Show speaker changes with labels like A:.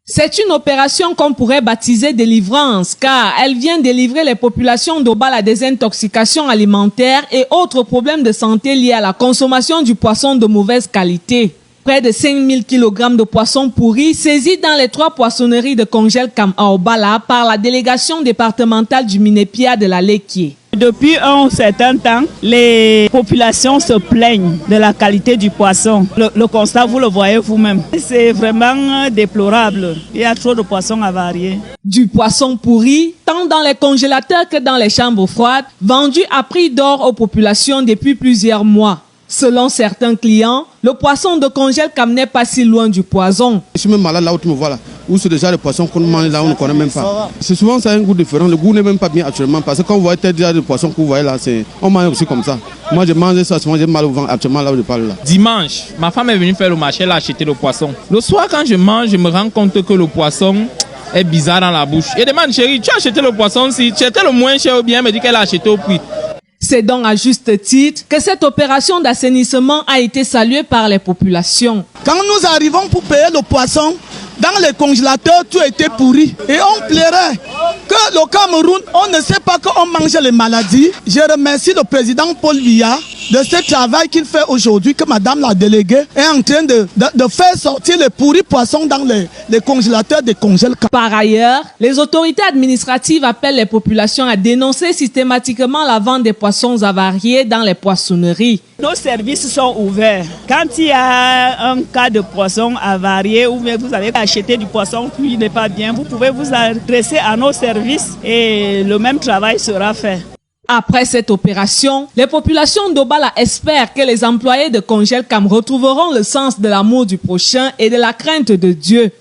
A: C'est une opération qu'on pourrait baptiser délivrance, car elle vient délivrer les populations d'Oba la désintoxication alimentaire et autres problèmes de santé liés à la consommation du poisson de mauvaise qualité. Près de 5000 kg de poissons pourris saisis dans les 3 poissonneries de Kongelkam à Obala par la délégation départementale du Minépia de la Lekié.
B: Depuis un certain temps, les populations se plaignent de la qualité du poisson. Le constat, vous le voyez vous-même. C'est vraiment déplorable. Il y a trop de poissons avariés.
A: Du poisson pourri, tant dans les congélateurs que dans les chambres froides, vendu à prix d'or aux populations depuis plusieurs mois. Selon certains clients, le poisson de Kongelkam n'est pas si loin du poison.
C: Je suis même malade là où tu me vois là, où c'est déjà le poisson qu'on mange là, on ne connaît même pas. C'est souvent ça a un goût différent, le goût n'est même pas bien actuellement, parce que quand vous voyez déjà le poisson que vous voyez là, on mange aussi comme ça. Moi je mange ça, souvent j'ai mal au ventre actuellement là où je parle là.
D: Dimanche, ma femme est venue faire le marché, elle a acheté le poisson. Le soir quand je mange, je me rends compte que le poisson est bizarre dans la bouche. Et demande chérie, tu as acheté le poisson si tu étais le moins cher ou bien elle me dit qu'elle a acheté au prix.
A: C'est donc à juste titre que cette opération d'assainissement a été saluée par les populations.
E: Quand nous arrivons pour payer le poisson, dans les congélateurs, tout était pourri. Et on plairait que le Cameroun, on ne sait pas qu'on mange les maladies. Je remercie le président Paul Biya de ce travail qu'il fait aujourd'hui, que madame la déléguée est en train de faire sortir les pourris poissons dans les congélateurs des Kongelkam.
A: Par ailleurs, les autorités administratives appellent les populations à dénoncer systématiquement la vente des poissons avariés dans les poissonneries.
B: Nos services sont ouverts. Quand il y a un cas de poisson avarié ou bien vous avez acheté du poisson qui n'est pas bien, vous pouvez vous adresser à nos services et le même travail sera fait.
A: Après cette opération, les populations d'Obala espèrent que les employés de Kongelkam retrouveront le sens de l'amour du prochain et de la crainte de Dieu.